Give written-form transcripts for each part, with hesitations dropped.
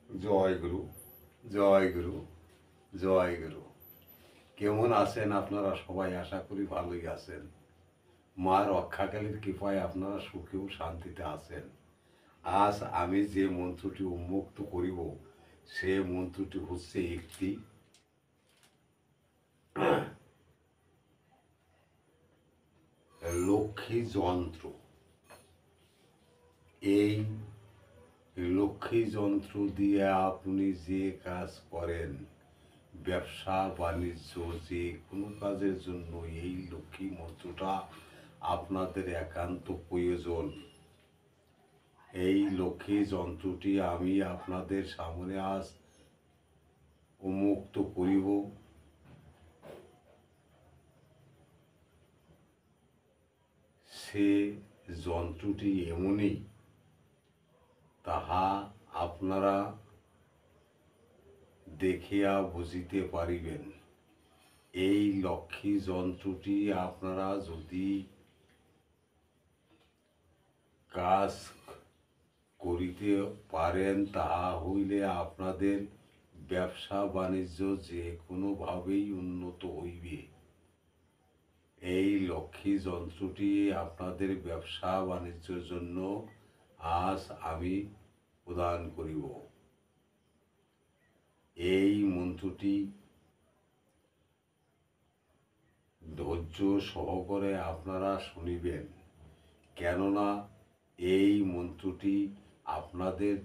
জয় গুরু, জয় গুরু, জয় গুরু। কেমন আছেন আপনারা সবাই? আশা করি ভালোই আছেন। মা রক্ষাকালীর কৃপায় আপনারা সুখে ও শান্তিতে আছেন। আজ আমি যে মন্ত্রটি উন্মুক্ত করিব সে মন্ত্রটি হচ্ছে একটি লক্ষ্মী যন্ত্র। এই লক্ষ্মী যন্ত্র দিয়ে আপনি যে কাজ করেন, ব্যবসা বাণিজ্য, যে কোনো কাজের জন্য এই লক্ষ্মী মন্ত্রটা আপনাদের একান্ত প্রয়োজন। এই লক্ষ্মী যন্ত্রটি আমি আপনাদের সামনে আজ উন্মুক্ত করিব। সে যন্ত্রটি এমনই, তাহা আপনারা দেখিয়া বুঝিতে পারিবেন। এই লক্ষ্মী যন্ত্রটি আপনারা যদি কাজ করিতে পারেন, তাহা হইলে আপনাদের ব্যবসা বাণিজ্য যে কোনোভাবেই উন্নত হইবে। এই লক্ষ্মী যন্ত্রটি আপনাদের ব্যবসা বাণিজ্যের জন্য আজ আমি প্রদান করিব। এই মন্ত্রটি ধৈর্য সহকারে আপনারা শুনিবেন, কেননা এই মন্ত্রটি আপনাদের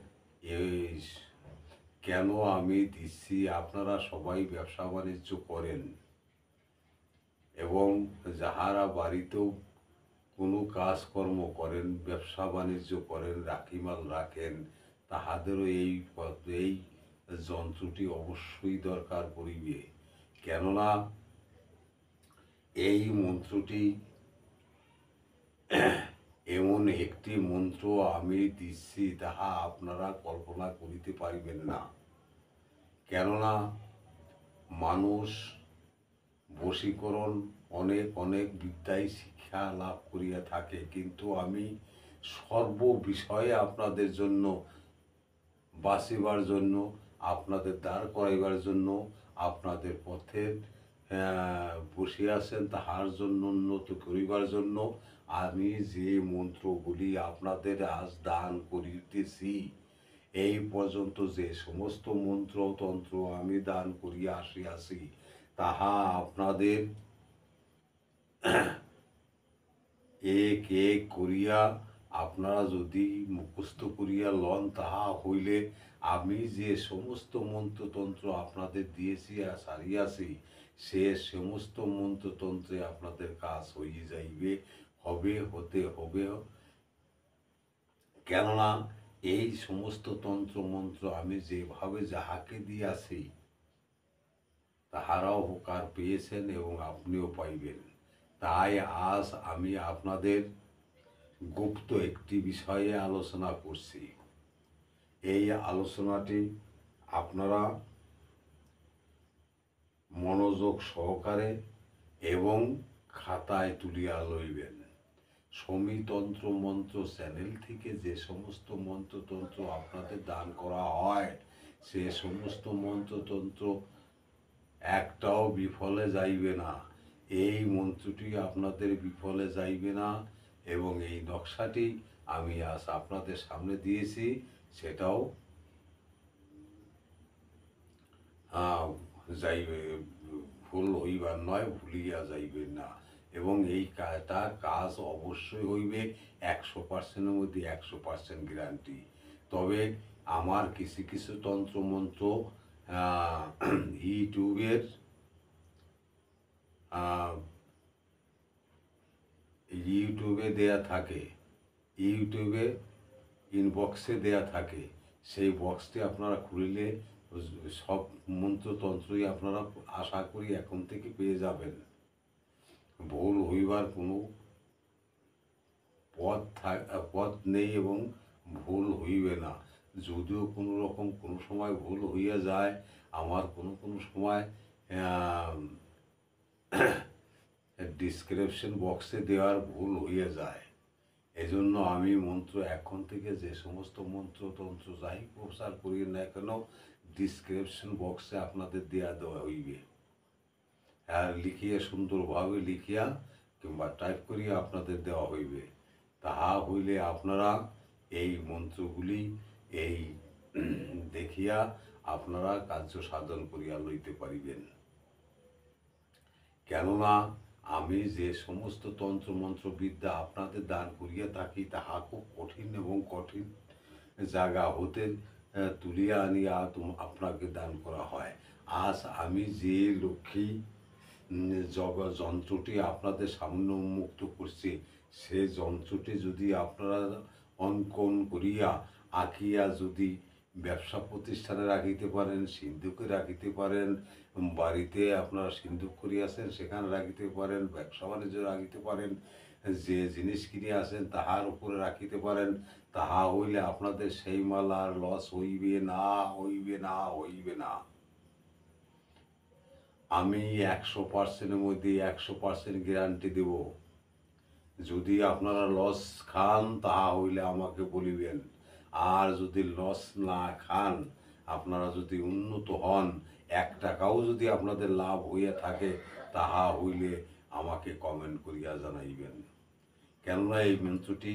কেন আমি দিচ্ছি, আপনারা সবাই ব্যবসা বাণিজ্য করেন এবং যাহারা বাড়িতেও কোনো কাজকর্ম করেন, ব্যবসা বাণিজ্য করেন, রাখিমাল রাখেন, তাহাদেরও এই যন্ত্রটি অবশ্যই দরকার পড়িবে। কেননা এই মন্ত্রটি এমন একটি মন্ত্র আমি দিচ্ছি, তাহা আপনারা কল্পনা করিতে পারিবেন না। কেননা মানুষ বশীকরণ অনেক অনেক বিদ্যায় শিক্ষা লাভ করিয়া থাকে, কিন্তু আমি সর্ব বিষয়ে আপনাদের জন্য বাঁচিবার জন্য, আপনাদের দাঁড় করাইবার জন্য, আপনাদের পথের বসে আছেন তাহার জন্য, উন্নত করিবার জন্য আমি যে মন্ত্রগুলি আপনাদের আজ দান করিতেছি, এই পর্যন্ত যে সমস্ত মন্ত্রতন্ত্র আমি দান করিয়া আসিয়াছি, তাহা আপনাদের এক এক করিয়া আপনারা যদি মুখস্থ করিয়া লন, তাহা হইলে আমি যে সমস্ত মন্ত্রতন্ত্র আপনাদের দিয়েছি আর সারিয়াছি, সে সমস্ত মন্ত্রতন্ত্রে আপনাদের কাজ হইয়া যাইবে, হতে হবে। কেননা এই সমস্ত তন্ত্র মন্ত্র আমি যেভাবে যাহাকে দিয়াছি, তাহারাও উপকার পেয়েছেন এবং আপনিও পাইবেন। তাই আজ আমি আপনাদের গুপ্ত একটি বিষয়ে আলোচনা করছি। এই আলোচনাটি আপনারা মনোযোগ সহকারে এবং খাতায় তুলিয়া লইবেন। সমীতন্ত্র মন্ত্র চ্যানেল থেকে যে সমস্ত মন্ত্রতন্ত্র আপনাদের দান করা হয়, সে সমস্ত মন্ত্রতন্ত্র একটাও বিফলে যাইবে না। এই মন্ত্রটি আপনাদের বিফলে যাইবে না এবং এই নকশাটি আমি আজ আপনাদের সামনে দিয়েছি, সেটাও যাইবে, ভুল হইবার নয়, ভুলিয়া যাইবে না। এবং এই কাজ অবশ্যই হইবে 100%-এর মধ্যে 100% গ্যারান্টি। তবে আমার কিছু কিছু তন্ত্রমন্ত্র ইউটিউবের ইউটিউবে দেয়া থাকে, ইউটিউবে ইনবক্সে দেয়া থাকে। সেই বক্সটি আপনারা খুলিলে সব মন্ত্রতন্ত্রই আপনারা আশা করি এখন থেকে পেয়ে যাবেন। ভুল হইবার কোনো পথ নেই এবং ভুল হইবে না। যদিও কোনো রকম কোনো সময় ভুল হইয়া যায়, আমার কোনো কোনো সময় ডিসক্রিপশন বক্সে দেওয়ার ভুল হইয়া যায়, এজন্য আমি মন্ত্র এখন থেকে যে সমস্ত মন্ত্রতন্ত্র যাই প্রচার করি না কেন ডিসক্রিপশন বক্সে আপনাদের দেওয়া হইবে, আর লিখিয়া সুন্দরভাবে লিখিয়া কিংবা টাইপ করিয়া আপনাদের দেওয়া হইবে। তাহা হইলে আপনারা এই মন্ত্রগুলি এই দেখিয়া আপনারা কার্য সাধন করিয়া লইতে পারিবেন। কেননা আমি যে সমস্ত তন্ত্রমন্ত্র বিদ্যা আপনাদের দান করিয়া থাকি তাহা খুব কঠিন এবং কঠিন জায়গা হতে তুলিয়া আনিয়া আপনাকে দান করা হয়। আজ আমি যে লক্ষ্মী যন্ত্রটি আপনাদের সামনে উন্মুক্ত করছি, সে যন্ত্রটি যদি আপনারা অঙ্কন করিয়া আঁকিয়া যদি ব্যবসা প্রতিষ্ঠানে রাখিতে পারেন, সিন্ধুকে রাখিতে পারেন, বাড়িতে আপনারা সিন্ধুক করিয়াছেন সেখানে রাখিতে পারেন, ব্যবসা বাণিজ্য রাখিতে পারেন, যে জিনিস কিনে আসেন তাহার উপরে রাখিতে পারেন, তাহা হইলে আপনাদের সেই মাল আর লস হইবে না, হইবে না, হইবে না। আমি 100%-এর মধ্যে 100% গ্যারান্টি দেব। যদি আপনারা লস খান তাহা হইলে আমাকে বলিবেন, আর যদি লস না খান, আপনারা যদি উন্নত হন, 1 টাকাও যদি আপনাদের লাভ হইয়া থাকে তাহা হইলে আমাকে কমেন্ট করিয়া জানাইবেন। কেননা এই মন্ত্রটি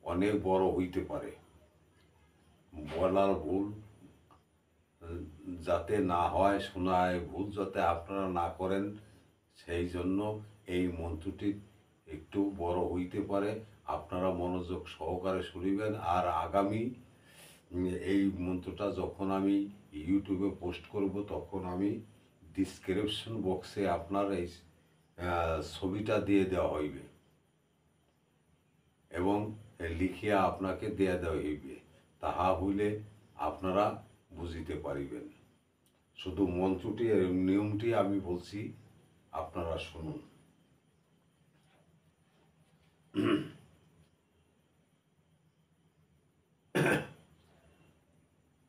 অনেক বড় হইতে পারে, বলার ভুল যাতে না হয়, শোনায় ভুল যাতে আপনারা না করেন, সেই জন্য এই মন্ত্রটি একটু বড় হইতে পারে। আপনারা মনোযোগ সহকারে শুনিবেন। আর আগামী এই মন্ত্রটা যখন আমি ইউটিউবে পোস্ট করব তখন আমি ডিসক্রিপশন বক্সে আপনার এই ছবিটা দিয়ে দেওয়া হইবে এবং লিখিয়া আপনাকে দেওয়া হইবে। তাহা হইলে আপনারা বুঝিতে পারিবেন। শুধু মন্ত্রটি নিয়মটি আমি বলছি, আপনারা শুনুন।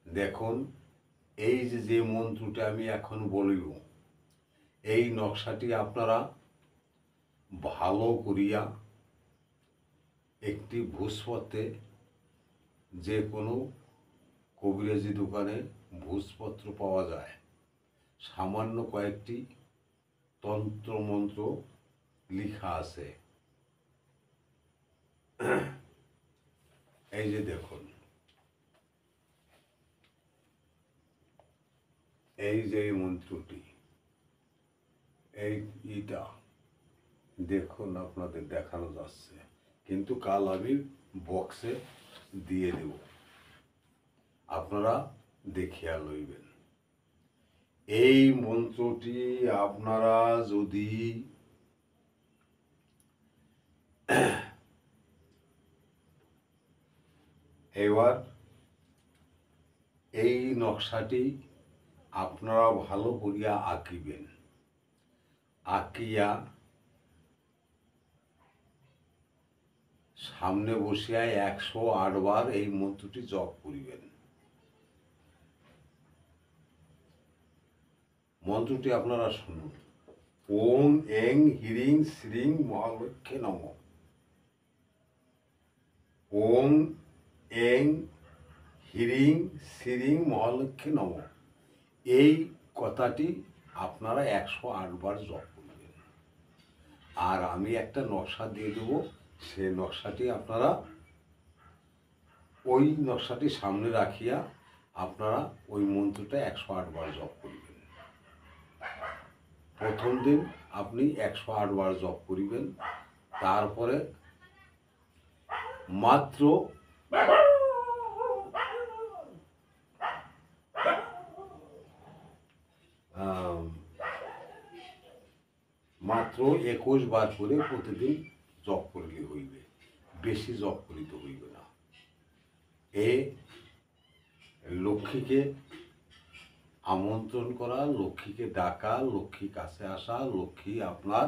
দেখুন, এই যে মন্ত্রটি আমি এখন বলিব, এই নকশাটি আপনারা ভালো করিয়া একটি ভূষপত্রে, যে কোনো কবিরাজি দোকানে ভূষপত্র পাওয়া যায়, সামান্য কয়েকটি তন্ত্রমন্ত্র লিখা আছে। এই যে দেখুন, এই যে মন্ত্রটি, এইটা দেখুন, আপনাদের দেখানো যাচ্ছে, কিন্তু কাল আমি বক্সে দিয়ে দেব, আপনারা দেখিয়া লইবেন। এই মন্ত্রটি আপনারা যদি এবার এই নকশাটি আপনারা ভালো করিয়া আঁকিবেন, আঁকিয়া সামনে বসিয়া 108 বার এই মন্ত্রটি জপ করিবেন। মন্ত্রটি আপনারা শুনুন। ওং এং হ্রিং শ্রীং মহালক্ষ্মী নমঃ। ওং এং হ্রিং শ্রীং মহালক্ষ্মী নমঃ। এই কথাটি আপনারা 108 বার জপ করবেন। আর আমি একটা নকশা দিয়ে দেবো, সে নকশাটি আপনারা ওই নকশাটি সামনে রাখিয়া আপনারা ওই মন্ত্রটা 108 বার জপ করবেন। প্রথম দিন আপনি 108 বার জপ করিবেন, তারপরে মাত্র মাত্র 21 বার করে প্রতিদিন জপ করিলে হইবে, বেশি জপ করিতে হইবে না। এ লক্ষ্মীকে আমন্ত্রণ করা, লক্ষ্মীকে ডাকা, লক্ষ্মী কাছে আসা, লক্ষ্মী আপনার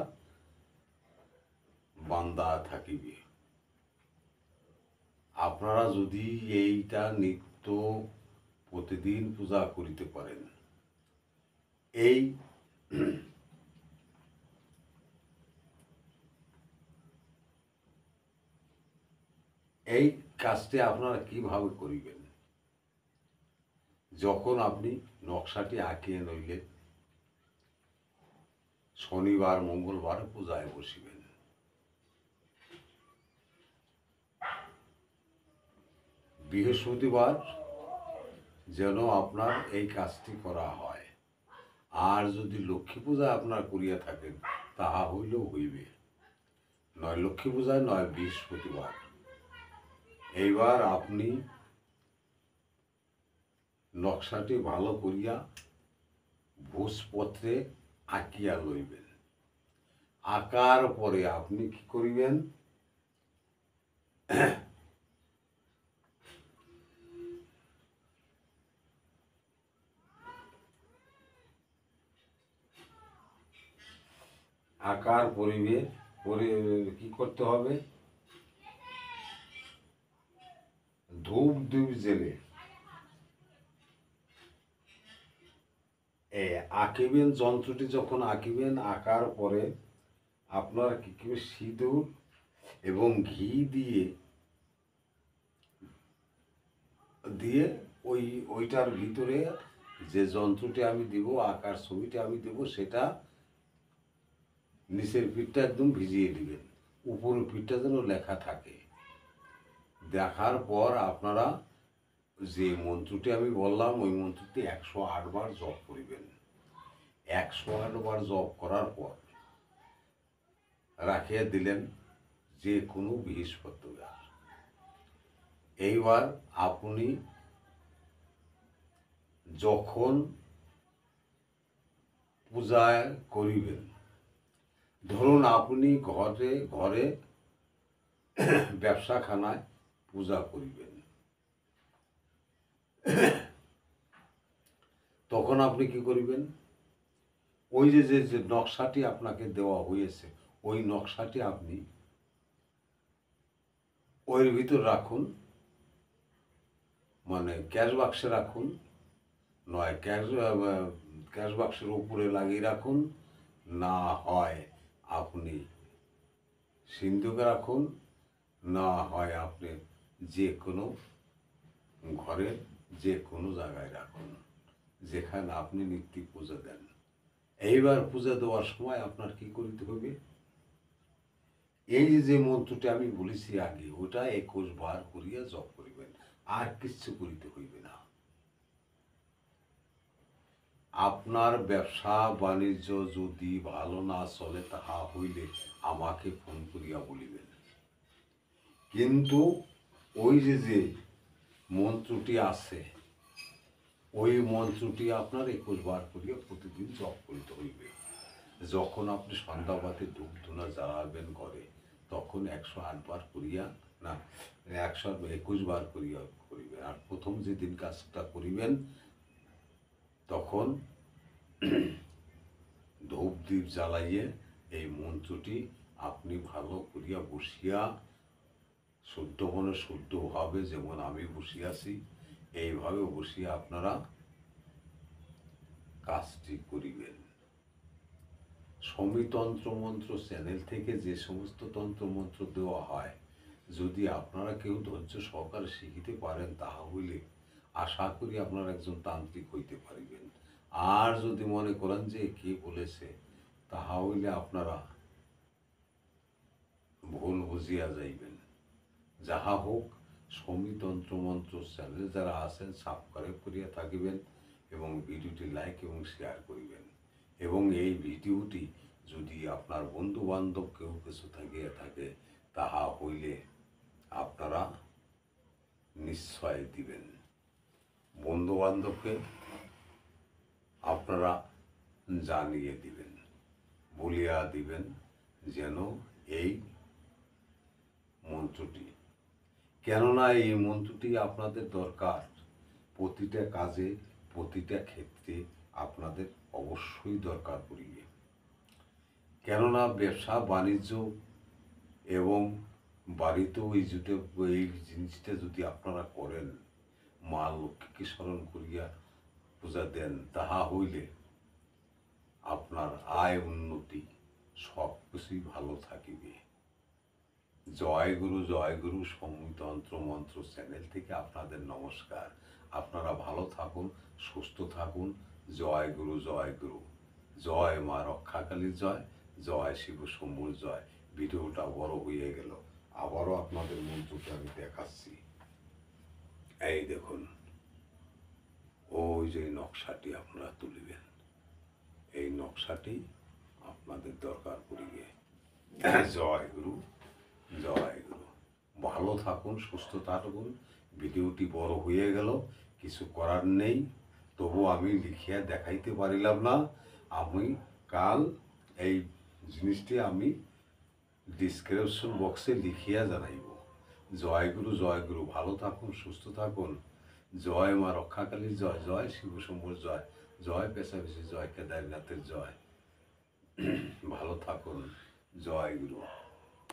বান্দা থাকিবে। আপনারা যদি এইটা নিত্য প্রতিদিন পূজা করিতে পারেন, এই এই কাজটি আপনারা কিভাবে করিবেন? যখন আপনি নকশাটি আঁকিয়ে নইলে শনিবার মঙ্গলবার পূজায় বসিবেন। বৃহস্পতিবার যেন আপনার এই কাজটি করা হয়। আর যদি লক্ষ্মী পূজা আপনার করিয়া থাকেন তাহা হইলেও হইবে, নয় লক্ষ্মী পূজায় নয় বৃহস্পতিবার। এইবার আপনি নকশাটি ভালো করিয়া ভোজপত্রে আঁকিয়া লইবেন। আঁকার পরে আপনি কি করিবেন? আঁকার পরিবেশ কি করতে হবে? ধূপ ধূপ জেলে আঁকিবেন। যন্ত্রটি যখন আঁকিবেন, আঁকার পরে আপনার কি করবে? সিঁদুর এবং ঘি দিয়ে দিয়ে ওইটার ভিতরে যে যন্ত্রটি আমি দিব, আঁকার ছবিটা আমি দেব, সেটা নিচের পিঠটা একদম ভিজিয়ে দিবেন, উপরের পিঠটা যেন লেখা থাকে। দেখার পর আপনারা যে মন্ত্রটি আমি বললাম ওই মন্ত্রটি 108 বার জপ করিবেন। 108 বার জপ করার পর রাখিয়া দিলেন যে কোনো বৃহস্পতিবার। এইবার আপনি যখন পূজা করিবেন, ধরুন আপনি ঘরে ব্যবসাখানায় পূজা করিবেন, তখন আপনি কি করিবেন? ওই যে যে নকশাটি আপনাকে দেওয়া হয়েছে, ওই নকশাটি আপনি ওর ভিতর রাখুন, মানে ক্যাশ বাক্সে রাখুন, নয় ক্যাশ বাক্সের উপরে লাগিয়ে রাখুন, না হয় আপনি সিন্ধুকে রাখুন, না হয় আপনি যে কোনো ঘরের যে কোনো জায়গায় রাখুন যেখানে আপনি নিত্য পূজা দেন। এইবার পূজা দেওয়ার সময় আপনার কি করতে হবে? এই যে মন্ত্রটি আমি বলেছি আগে, ওটা 21 বার করিয়া জপ করিবেন, আর কিচ্ছু করিতে হইবে না। আপনার ব্যবসা বাণিজ্য যদি ভালো না চলে, তাহা হইলে আমাকে ফোন করিয়া বলিবেন। কিন্তু ওই যে মন্ত্রটি আছে, ওই মন্ত্রটি আপনার 21 বার করিয়া প্রতিদিন জপ করিতে হইবে। যখন আপনি সন্ধ্যাবাতি ধূপ ধুনা জ্বালাবেন ঘরে, তখন 108 বার করিয়া, না 121 বার করিয়া করিবেন। আর প্রথম যেদিন কাজটা করিবেন তখন ধূপ দ্বীপ জ্বালাইয়ে এই মন্ত্রটি আপনি ভালো করিয়া বসিয়া শুদ্ধ মনে শুদ্ধভাবে, যেমন আমি বসিয়াছি এইভাবে বসিয়া আপনারা কাজটি করিবেন। সমীতন্ত্র মন্ত্র চ্যানেল থেকে যে সমস্ত তন্ত্রমন্ত্র দেওয়া হয়, যদি আপনারা কেউ ধৈর্য সহকারে শিখিতে পারেন, তাহা হইলে আশা করি আপনারা একজন তান্ত্রিক হইতে পারিবেন। আর যদি মনে করেন যে কে বলেছে, তাহা হইলে আপনারা ভুল বুঝিয়া যাইবেন। যাহা হোক, সমীতন্ত্র মন্ত্র চ্যানেল যারা আছেন সাবস্ক্রাইব করিয়া থাকিবেন এবং ভিডিওটি লাইক এবং শেয়ার করিবেন। এবং এই ভিডিওটি যদি আপনার বন্ধু বান্ধব কেউ কিছু থাকিয়া থাকে, তাহা হইলে আপনারা নিশ্চয় দিবেন। বন্ধু বান্ধবকে আপনারা জানিয়ে দিবেন, বলিয়া দিবেন যেন এই মন্ত্রটি, কেননা এই মন্ত্রটি আপনাদের দরকার। প্রতিটা কাজে, প্রতিটা ক্ষেত্রে আপনাদের অবশ্যই দরকার পড়িবে। কেননা ব্যবসা বাণিজ্য এবং বাড়িতেও এই জিনিসটা যদি আপনারা করেন, মা লক্ষ্মীকে স্মরণ করিয়া পূজা দেন, তাহা হইলে আপনার আয় উন্নতি সব কিছুই ভালো থাকিবে। জয় গুরু সমতন্ত্র মন্ত্র চ্যানেল থেকে আপনাদের নমস্কার। আপনারা ভালো থাকুন, সুস্থ থাকুন। জয় গুরু, জয় গুরু। জয় মা রক্ষাকালীর জয়, জয় শিব শম্ভুর জয়। ভিডিওটা বড় হয়ে গেল, আবারও আপনাদের মন্ত্রকে আমি দেখাচ্ছি। এই দেখুন, ওই যে নকশাটি আপনারা তুলিবেন, এই নকশাটি আপনাদের দরকার পড়িবে। জয় গুরু, জয় গুরু। ভালো থাকুন, সুস্থ থাকুন। ভিডিওটি বড় হয়ে গেল, কিছু করার নেই। তবু আমি লিখিয়া দেখাইতে পারিলাম না। আমি কাল এই জিনিসটি আমি ডিসক্রিপশন বক্সে লিখিয়া জানাইব। জয় গুরু, জয় গুরু। ভালো থাকুন, সুস্থ থাকুন। জয় মা রক্ষাকালীর জয়, জয় শিব শম্ভুর জয়, জয় পেশাবেশি জয়, কেদারনাথের জয়। ভালো থাকুন। জয় গুরু।